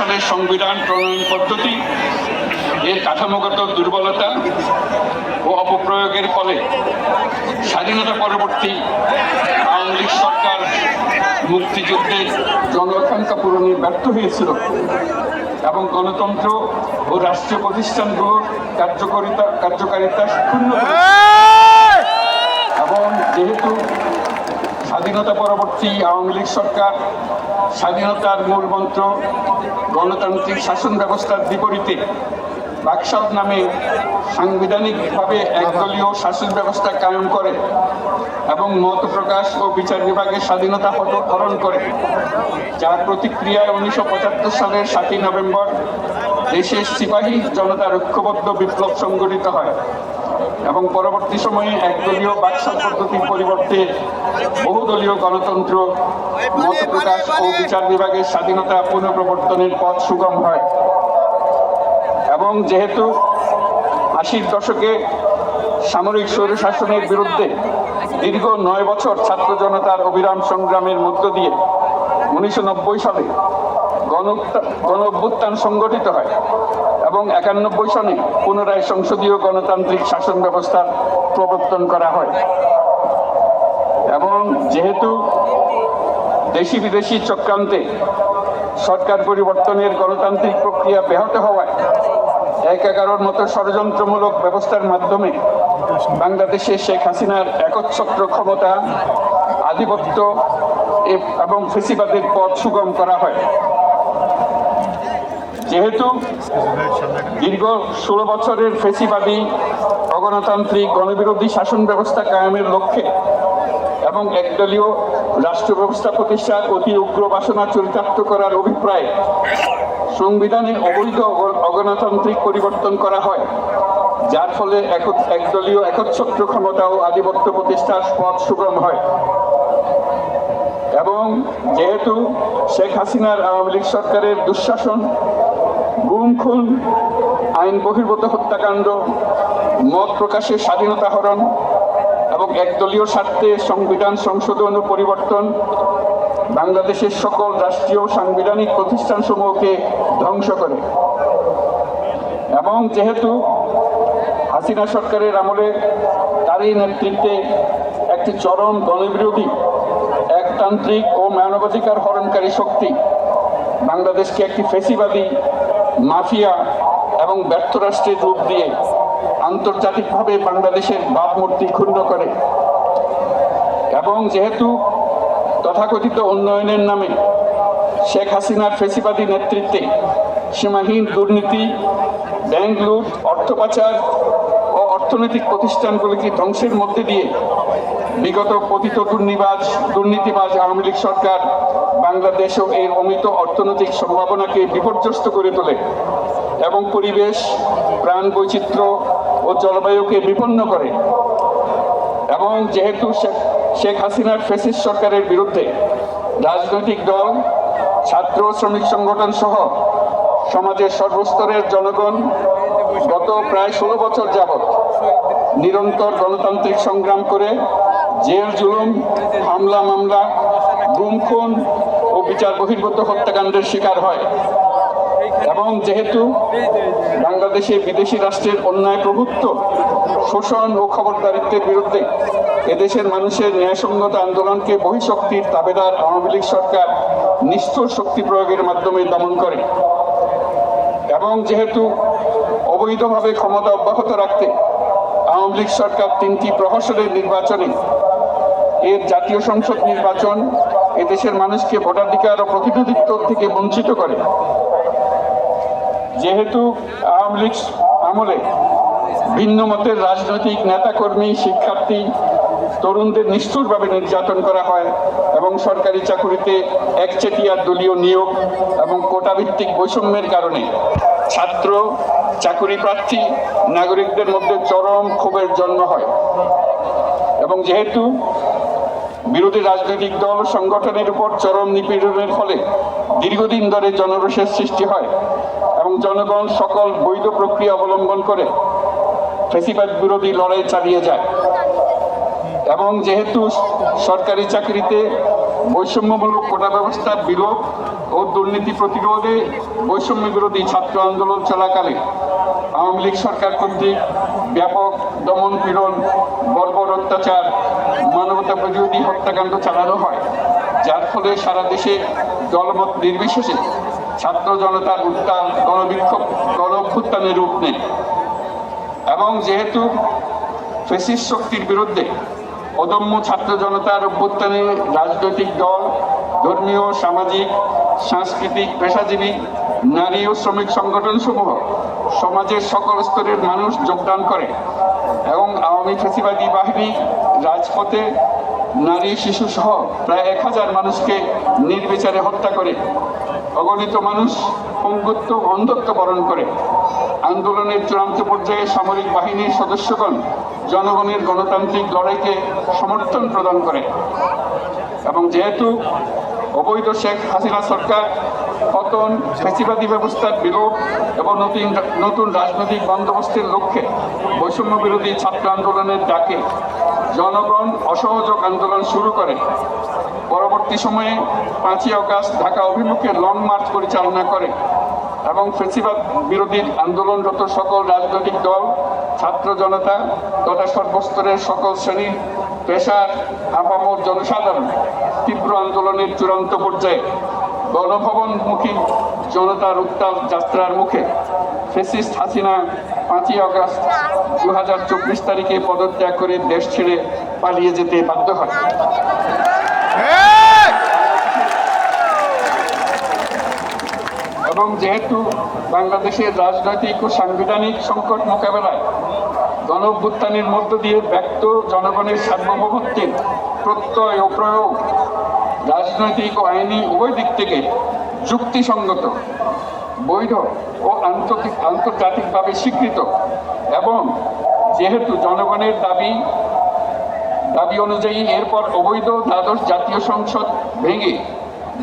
সালের সংবিধান প্রণয়ন পদ্ধতি এর কাঠামোগত দুর্বলতা ও অপপ্রয়োগের ফলে স্বাধীনতা পরবর্তী আওয়ামী লীগ সরকার মুক্তিযুদ্ধের জনআকাঙ্ক্ষা পূরণে ব্যর্থ হয়েছিল এবং গণতন্ত্র ও রাষ্ট্রীয় প্রতিষ্ঠানগুলোর কার্যকারিতা ক্ষুণ্ণ এবং যেহেতু স্বাধীনতা পরবর্তী আওয়ামী লীগ সরকার স্বাধীনতার মূল মন্ত্র গণতান্ত্রিক শাসন ব্যবস্থার বিপরীতে বাকশাল নামে সাংবিধানিকভাবে একদলীয় শাসন ব্যবস্থা কায়েম করে এবং মত প্রকাশ ও বিচার বিভাগের স্বাধীনতা হরণ করে, যার প্রতিক্রিয়ায় 1975 সালের 7ই নভেম্বর দেশের সিপাহী জনতার ঐক্যবদ্ধ বিপ্লব সংগঠিত হয় এবং পরবর্তী সময়ে একদলীয় বাকশাল পদ্ধতির পরিবর্তে বহুদলীয় গণতন্ত্র, মত প্রকাশ ও বিচার বিভাগের স্বাধীনতা পুনঃপ্রবর্তনের পথ সুগম হয়। এবং যেহেতু 80-র দশকে সামরিক স্বৈরশাসনের বিরুদ্ধে দীর্ঘ 9 বছর ছাত্র জনতার অবিরাম সংগ্রামের মধ্য দিয়ে 1990 সালে গণ অভ্যুত্থান সংগঠিত হয় এবং 91 সনে পুনরায় সংসদীয় গণতান্ত্রিক শাসন ব্যবস্থার প্রবর্তন করা হয়। এবং যেহেতু দেশি বিদেশি চক্রান্তে সরকার পরিবর্তনের গণতান্ত্রিক প্রক্রিয়া ব্যাহত হওয়ায় 11-র মতো ষড়যন্ত্রমূলক ব্যবস্থার মাধ্যমে বাংলাদেশে শেখ হাসিনার একচ্ছত্র ক্ষমতা, আধিপত্য এবং ফেসিবাদের পথ সুগম করা হয়। যেহেতু দীর্ঘ 16 বছরের ফেসিবাদী অগণতান্ত্রিক গণবিরোধী শাসন ব্যবস্থা কায়েমের লক্ষ্যে এবং একদলীয় রাষ্ট্র ব্যবস্থা প্রতিষ্ঠার অতি উগ্র বাসনা চরিতার্থ করার অভিপ্রায়ে সংবিধানে অবৈধ অগণতান্ত্রিক পরিবর্তন করা হয়, যার ফলে একদলীয় একচ্ছত্র ক্ষমতা ও আধিপত্য প্রতিষ্ঠার পথ সুগম হয়। এবং যেহেতু শেখ হাসিনার আওয়ামী লীগ সরকারের দুঃশাসন, গুম খুন, আইন বহির্ভূত হত্যাকাণ্ড, মত প্রকাশের স্বাধীনতা হরণ এবং একদলীয় স্বার্থে সংবিধান সংশোধন ও পরিবর্তন বাংলাদেশের সকল রাষ্ট্রীয় সাংবিধানিক প্রতিষ্ঠানসমূহকে ধ্বংস করে। এবং যেহেতু হাসিনা সরকারের আমলে তারই নেতৃত্বে একটি চরম গণবিরোধী, একতান্ত্রিক ও মানবাধিকার হরণকারী শক্তি বাংলাদেশকে একটি ফেসিবাদী, মাফিয়া এবং ব্যর্থ রাষ্ট্রের রূপ দিয়ে আন্তর্জাতিকভাবে বাংলাদেশের ভাবমূর্তি ক্ষুণ্ণ করে। এবং যেহেতু তথাকথিত উন্নয়নের নামে শেখ হাসিনার ফেসিবাদী নেতৃত্বে সীমাহীন দুর্নীতি, ব্যাংক লুট, অর্থ পাচার ও অর্থনৈতিক প্রতিষ্ঠানগুলিকে ধ্বংসের মধ্যে দিয়ে বিগত পতিত দুর্নীতিবাজ আওয়ামী লীগ সরকার বাংলাদেশ ও এর অমিত অর্থনৈতিক সম্ভাবনাকে বিপর্যস্ত করে তোলে এবং পরিবেশ, প্রাণ বৈচিত্র্য ও জলবায়ুকে বিপন্ন করে। এবং যেহেতু শেখ হাসিনার ফ্যাসিস্ট সরকারের বিরুদ্ধে রাজনৈতিক দল, ছাত্র শ্রমিক সংগঠন সহ সমাজের সর্বস্তরের জনগণ গত প্রায় 16 বছর যাবৎ নিরন্তর গণতান্ত্রিক সংগ্রাম করে জেল জুলুম, হামলা মামলা, গুম খুন ও বিচার বহির্ভূত হত্যাকাণ্ডের শিকার হয়। এবং যেহেতু বাংলাদেশে বিদেশি রাষ্ট্রের অন্যায় প্রভুত্ব, শোষণ ও খবরদারিত্বের বিরুদ্ধে এদেশের মানুষের ন্যায়সঙ্গত আন্দোলনকে বহিঃশক্তির তাবেদার আওয়ামী লীগ সরকার নিষ্ঠুর শক্তি প্রয়োগের মাধ্যমে দমন করে। এবং যেহেতু অবৈধভাবে ক্ষমতা অব্যাহত রাখতে আওয়ামী লীগ সরকার 3টি প্রহসনের নির্বাচনে এর জাতীয় সংসদ নির্বাচন এদেশের মানুষকে ভোটাধিকার ও প্রতিনিধিত্ব থেকে বঞ্চিত করে। যেহেতু আওয়ামী লীগ আমলে ভিন্ন মতের রাজনৈতিক নেতাকর্মী, শিক্ষার্থী, তরুণদের নিষ্ঠুরভাবে নির্যাতন করা হয় এবং সরকারি চাকুরিতে একচেটিয়া দলীয় নিয়োগ এবং কোটাভিত্তিক বৈষম্যের কারণে ছাত্র, চাকুরি প্রার্থী, নাগরিকদের মধ্যে চরম ক্ষোভের জন্ম হয়। এবং যেহেতু বিরোধী রাজনৈতিক দল সংগঠনের উপর চরম নিপীড়নের ফলে দীর্ঘদিন ধরে জনরোষের সৃষ্টি হয় এবং জনগণ সকল বৈধ প্রক্রিয়া অবলম্বন করে ফ্যাসিবাদ বিরোধী লড়াই চালিয়ে যায়। এবং যেহেতু সরকারি চাকরিতে বৈষম্যমূলক কোটা ব্যবস্থার বিলোপ ও দুর্নীতি প্রতিরোধে বৈষম্য বিরোধী ছাত্র আন্দোলন চলাকালে আওয়ামী লীগ সরকার কর্তৃক ব্যাপক দমন পীড়ন, বর্বর অত্যাচার, মানবতা বিরোধী হত্যাকাণ্ড চালানো হয়, যার ফলে সারা দেশে দলমত নির্বিশেষে ছাত্র জনতার উত্তাল গণবিক্ষোভ গণ-অভ্যুত্থানের রূপ নেয়। এবং যেহেতু ফ্যাসিস্ট শক্তির বিরুদ্ধে অদম্য ছাত্র জনতার অভ্যুত্থানে রাজনৈতিক দল, ধর্মীয়, সামাজিক, সাংস্কৃতিক, পেশাজীবী, নারী ও শ্রমিক সংগঠন সমূহ সমাজের সকল স্তরের মানুষ যোগদান করে এবং আওয়ামী ফ্যাসিবাদী বাহিনী রাজপথে নারী, শিশু সহ প্রায় 1000 মানুষকে নির্বিচারে হত্যা করে, অগণিত মানুষ পঙ্গুত্ব, অন্ধত্ব বরণ করে। আন্দোলনের চূড়ান্ত পর্যায়ে সামরিক বাহিনীর সদস্যগণ জনগণের গণতান্ত্রিক লড়াইকে সমর্থন প্রদান করে এবং যেহেতু অবৈধ শেখ হাসিনা সরকার পতন, ফ্যাসিবাদী ব্যবস্থার বিলোপ এবং নতুন রাজনৈতিক বন্দোবস্তের লক্ষ্যে বৈষম্য বিরোধী ছাত্র আন্দোলনের ডাকে জনগণ অসহযোগ আন্দোলন শুরু করে। পরবর্তী সময়ে 5ই আগস্ট ঢাকা অভিমুখে লং মার্চ পরিচালনা করে এবং ফ্যাসিবাদ বিরোধী আন্দোলনরত সকল রাজনৈতিক দল, ছাত্র জনতা তথা সর্বস্তরের সকল শ্রেণী, পেশার, আপামর জনসাধারণ তীব্র আন্দোলনের চূড়ান্ত পর্যায়ে গণভবনমুখী জনতার উত্তাল যাত্রার মুখে ফ্যাসিস্ট হাসিনা 5ই আগস্ট 2024 তারিখে পদত্যাগ করে দেশ ছেড়ে পালিয়ে যেতে বাধ্য হয়। এবং যেহেতু বাংলাদেশের রাজনৈতিক ও সাংবিধানিক সংকট মোকাবেলায় গণ-অভ্যুত্থানের মধ্য দিয়ে ব্যক্ত জনগণের সার্বভৌমত্বের প্রত্যয় ও প্রয়োগ রাজনৈতিক ও আইনি উভয় দিক থেকে যুক্তিসঙ্গত, বৈধ ও আন্তর্জাতিকভাবে স্বীকৃত এবং যেহেতু জনগণের দাবি অনুযায়ী এরপর অবৈধ দ্বাদশ জাতীয় সংসদ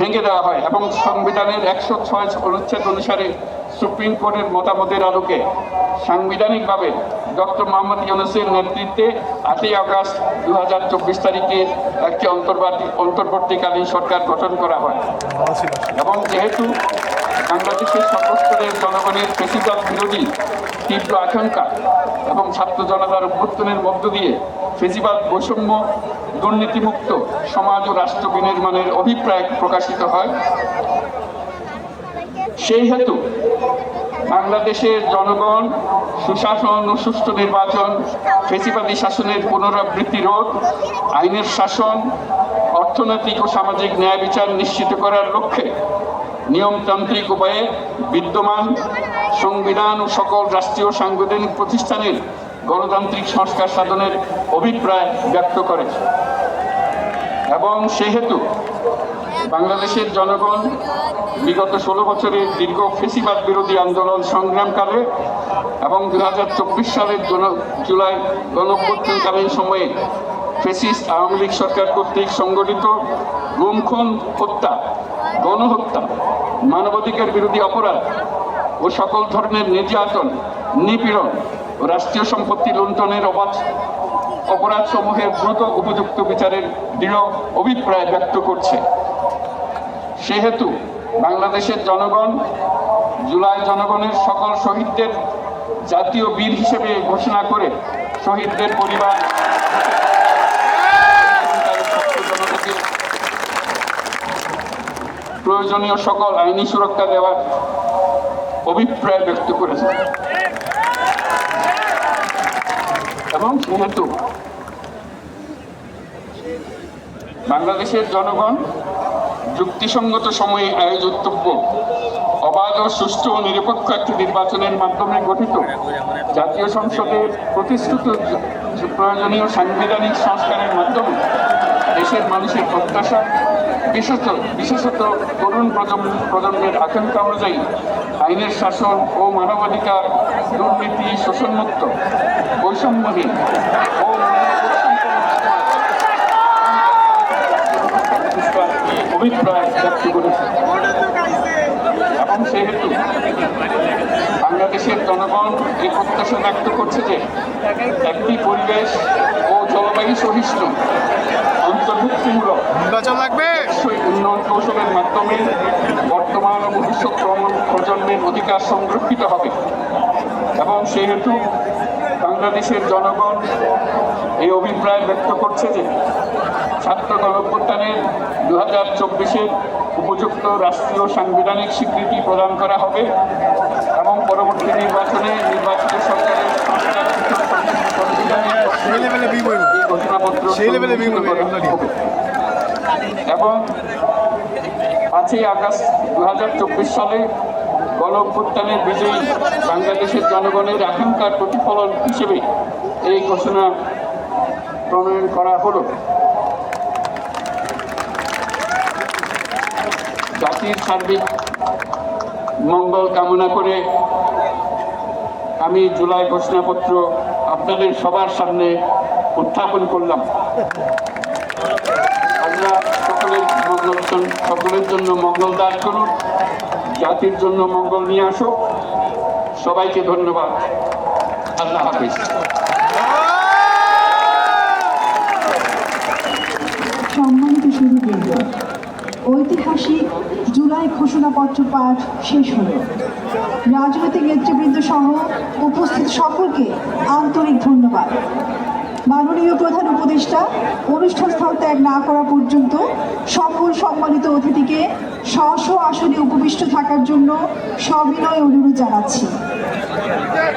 ভেঙে দেওয়া হয় এবং সংবিধানের 106 অনুচ্ছেদ অনুসারে সুপ্রিম কোর্টের মতামতের আলোকে সাংবিধানিকভাবে ডক্টর মোহাম্মদ ইউনূসের নেতৃত্বে 8ই আগস্ট 2024 তারিখে একটি অন্তর্বর্তীকালীন সরকার গঠন করা হয়। এবং যেহেতু বাংলাদেশের সর্বস্তরের জনগণের ফ্যাসিবাদ বিরোধী তীব্র আকাঙ্ক্ষা এবং ছাত্র জনতার অভ্যুত্থানের মধ্য দিয়ে ফ্যাসিবাদ, বৈষম্য, দুর্নীতিমুক্ত সমাজ ও রাষ্ট্র বিনির্মাণের অভিপ্রায় প্রকাশিত হয়, সেই হেতু বাংলাদেশের জনগণ সুশাসন ও সুষ্ঠু নির্বাচন, ফ্যাসিবাদী শাসনের পুনরাবৃত্তি রোধ, আইনের শাসন, অর্থনৈতিক ও সামাজিক ন্যায় বিচার নিশ্চিত করার লক্ষ্যে নিয়মতান্ত্রিক উপায়ে বিদ্যমান সংবিধান ও সকল রাষ্ট্রীয় সাংবিধানিক প্রতিষ্ঠানের গণতান্ত্রিক সংস্কার সাধনের অভিপ্রায় ব্যক্ত করে। এবং সেহেতু বাংলাদেশের জনগণ বিগত 16 বছরের দীর্ঘ ফ্যাসিবাদ বিরোধী আন্দোলন সংগ্রামকালে এবং 2024 সালের জুলাই গণঅভ্যুত্থানকালীন সময়ে ফ্যাসিস্ট আওয়ামী লীগ সরকার কর্তৃক সংগঠিত গুম, খুন, হত্যা, গণহত্যা, মানবাধিকার বিরোধী অপরাধ ও সকল ধরনের নির্যাতন, নিপীড়ন ও রাষ্ট্রীয় সম্পত্তি লুণ্ঠনের অপরাধ সমূহের দ্রুত উপযুক্ত বিচারের দৃঢ় অভিপ্রায় ব্যক্ত করছে। সেহেতু বাংলাদেশের জনগণ জুলাই জনগণের সকল শহীদদের জাতীয় বীর হিসেবে ঘোষণা করে শহীদদের পরিবার প্রয়োজনীয় সকল আইনি সুরক্ষা দেওয়ার অভিপ্রায় ব্যক্ত করেছে। এবং যেহেতু বাংলাদেশের জনগণ যুক্তিসঙ্গত সময়ে আয়োজিতব্য অবাধ ও সুষ্ঠু ও নিরপেক্ষ একটি নির্বাচনের মাধ্যমে গঠিত জাতীয় সংসদের প্রতিশ্রুত প্রয়োজনীয় সাংবিধানিক সংস্কারের মাধ্যমে দেশের মানুষের প্রত্যাশা, বিশেষত তরুণ প্রজন্মের আকাঙ্ক্ষা অনুযায়ী আইনের শাসন ও মানবাধিকার, দুর্নীতি, শোষণমুক্ত, বৈষম্যহীন ও অভিপ্রায় ব্যক্ত করেছে। এবং সেহেতু বাংলাদেশের জনগণ এই প্রত্যাশা ব্যক্ত করছে যে একটি পরিবেশ ও জলবায়ু সহিষ্ণু অন্তর্ভুক্তিমূলক উন্নয়ন কৌশলের মাধ্যমে বর্তমান ও ভবিষ্যৎ প্রজন্মের অধিকার সংরক্ষিত হবে এবং সেই হেতু বাংলাদেশের জনগণ এই অভিপ্রায় ব্যক্ত করছে যে ছাত্র গণঅভ্যুত্থানের 2024-এর উপযুক্ত রাষ্ট্রীয় সাংবিধানিক স্বীকৃতি প্রদান করা হবে এবং পরবর্তী নির্বাচনে নির্বাচিত সরকারের ঘোষণাপত্র এবং 5ই আগস্ট 2024 সালে গণঅভ্যুত্থানের বিজয়ী বাংলাদেশের জনগণের আকাঙ্ক্ষার প্রতিফলন হিসেবে এই ঘোষণা প্রণয়ন করা হলো। জাতির সার্বিক মঙ্গল কামনা করে আমি জুলাই ঘোষণাপত্র আপনাদের সবার সামনে উত্থাপন করলাম। আল্লাহ সকলের জন্য মঙ্গল দান করুন, জাতির জন্য মঙ্গল নিয়ে আসুক। সবাইকে ধন্যবাদ। আল্লাহ হাফিজ। সম্মানিত সুধীবৃন্দ, ঐতিহাসিক জুলাই ঘোষণাপত্র পাঠ শেষ হল। রাজনৈতিক নেতৃবৃন্দ সহ উপস্থিত সকলকে আন্তরিক ধন্যবাদ। মাননীয় প্রধান উপদেষ্টা অনুষ্ঠান স্থল ত্যাগ না করা পর্যন্ত সকল সম্মানিত অতিথিকে স্ব স্ব আসনে উপবিষ্ট থাকার জন্য সবিনয় অনুরোধ জানাচ্ছি।